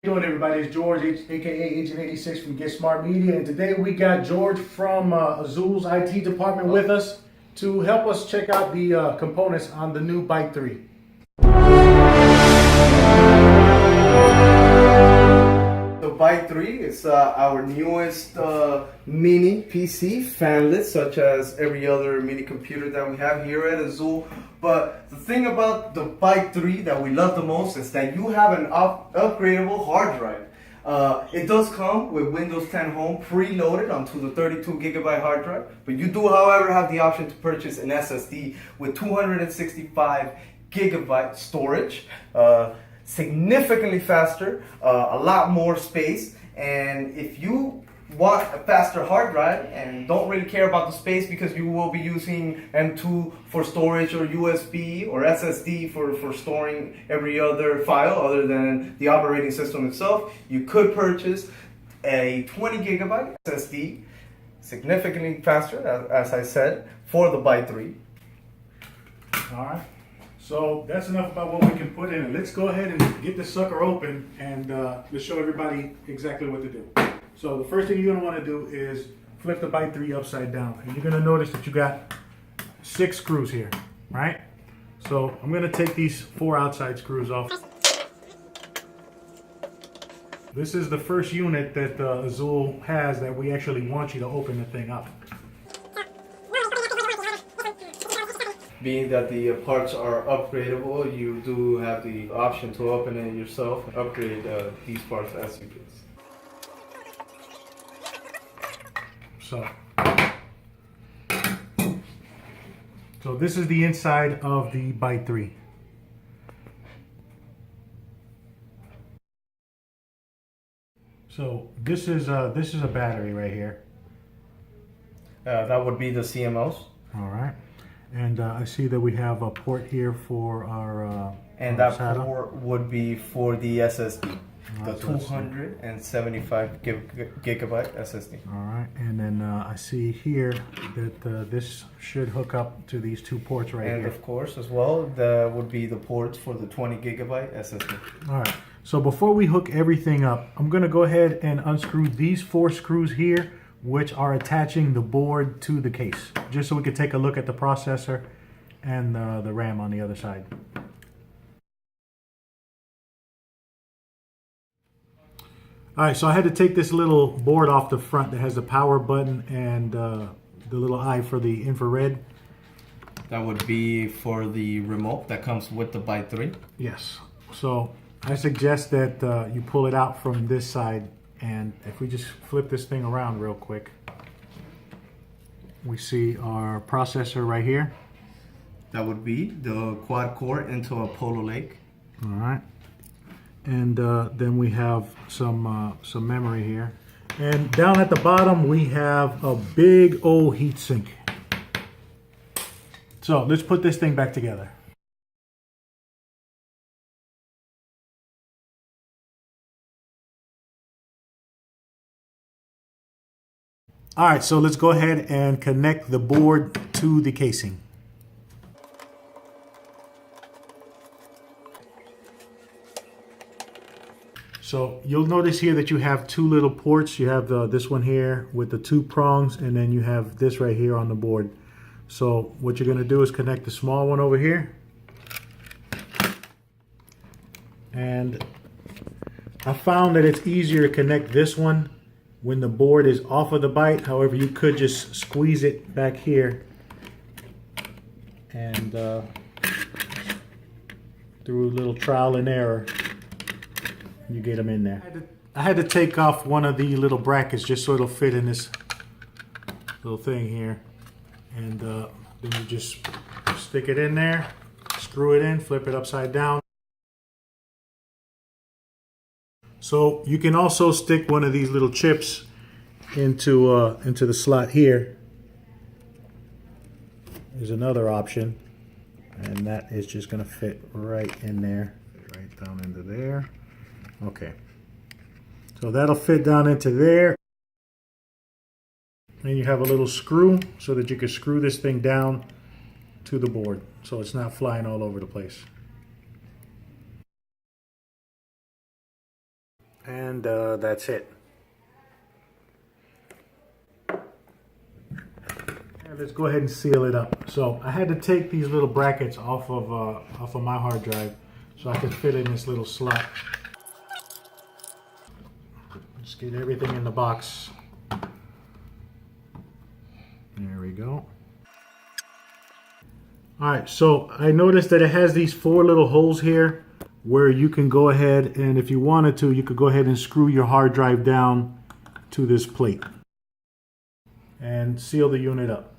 How you doing, everybody? It's George, aka Agent 86 from Get Smart Media, and today we got George from Azul's IT department with us to help us check out the components on the new Byte 3. The Byte 3 is our newest mini PC, fanless, such as every other mini computer that we have here at Azul. But the thing about the Byte 3 that we love the most is that you have an upgradable hard drive. It does come with Windows 10 Home preloaded onto the 32 gigabyte hard drive, but you do, however, have the option to purchase an SSD with 265 gigabyte storage. Significantly faster, a lot more space, and if you want a faster hard drive and don't really care about the space because you will be using M2 for storage or USB or SSD for storing every other file other than the operating system itself, you could purchase a 20 gigabyte SSD, significantly faster, as I said, for the Byte 3. All right. So that's enough about what we can put in it. Let's go ahead and get this sucker open and let's show everybody exactly what to do. So the first thing you're going to want to do is flip the Byte 3 upside down. And you're going to notice that you got 6 screws here, right? So I'm going to take these 4 outside screws off. This is the first unit that Azul has that we actually want you to open the thing up. Being that the parts are upgradable, you do have the option to open it yourself and upgrade these parts as you please. So this is the inside of the Byte 3. So this is a battery right here. That would be the CMOs. All right. And I see that we have a port here for our and that port would be for the SSD, the 275 gigabyte SSD. All right, and then I see here that this should hook up to these 2 ports right here. And of course, as well, that would be the ports for the 20 gigabyte SSD. All right, so before we hook everything up, I'm going to go ahead and unscrew these 4 screws here, which are attaching the board to the case, just so we could take a look at the processor and the RAM on the other side. All right, so I had to take this little board off the front that has the power button and the little eye for the infrared. That would be for the remote that comes with the Byte 3. Yes, so I suggest that you pull it out from this side. And if we just flip this thing around real quick, we see our processor right here. That would be the quad core into a Polo Lake. All right. And then we have some memory here. And down at the bottom, we have a big old heatsink. So let's put this thing back together. All right, so let's go ahead and connect the board to the casing. So you'll notice here that you have 2 little ports. You have this one here with the 2 prongs, and then you have this right here on the board. So what you're going to do is connect the small one over here. And I found that it's easier to connect this one when the board is off of the Byte. However, you could just squeeze it back here and through a little trial and error, you get them in there. I had to take off one of the little brackets just so it'll fit in this little thing here. And then you just stick it in there, screw it in, flip it upside down. So you can also stick one of these little chips into the slot here. There's another option, and that is just going to fit right in there, right down into there. Okay, so that'll fit down into there. And you have a little screw so that you can screw this thing down to the board so it's not flying all over the place. and that's it. And let's go ahead and seal it up. So I had to take these little brackets off of my hard drive so I could fit in this little slot. Just get everything in the box. There we go. Alright, so I noticed that it has these 4 little holes here where you can go ahead and if you wanted to, you could go ahead and screw your hard drive down to this plate and seal the unit up.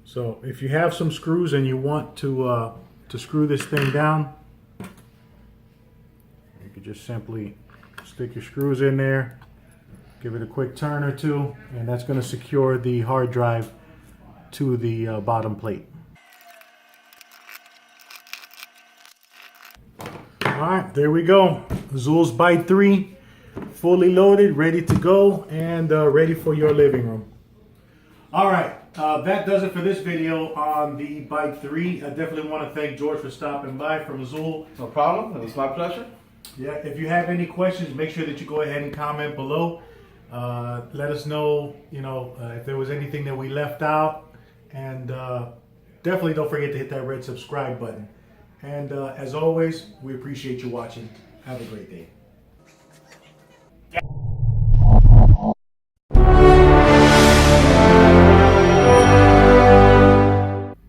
So if you have some screws and you want to screw this thing down, you could just simply stick your screws in there, give it a quick turn or two, and that's going to secure the hard drive to the bottom plate. Alright, there we go. Azul's Byte 3, fully loaded, ready to go, and ready for your living room. Alright, that does it for this video on the Byte 3. I definitely want to thank George for stopping by from Azul. No problem. It was my pleasure. Yeah, if you have any questions, make sure that you go ahead and comment below. Let us know, if there was anything that we left out, and definitely don't forget to hit that red subscribe button. And as always, we appreciate you watching. Have a great day.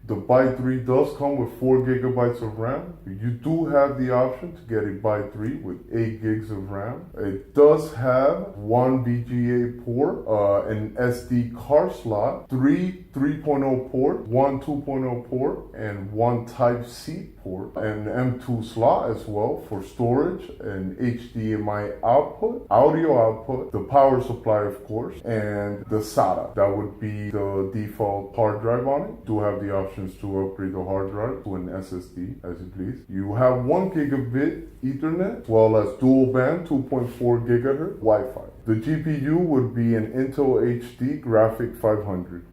The Byte 3 does come with 4 gigabytes of RAM. You do have the option to get a Byte 3 with 8 gigs of RAM. It does have 1 VGA port, an SD card slot, 3 3.0 port, 1 2.0 port, and 1 Type-C port, an M2 slot as well for storage, an HDMI output, audio output, the power supply of course, and the SATA. That would be the default hard drive on it. Do have the options to upgrade the hard drive to an SSD as you please. You have 1 gigabit Ethernet as well as dual band 2.4 gigahertz Wi-Fi. The GPU would be an Intel HD Graphic 500.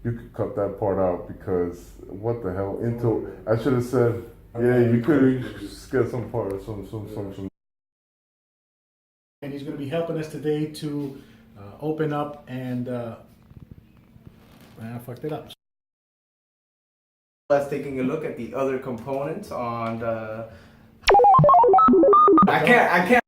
You could cut that part out because what the hell, Intel, I should have said, yeah, you could just get some parts, some. And he's going to be helping us today to open up and I fucked it up. Let's taking a look at the other components on the. I can't.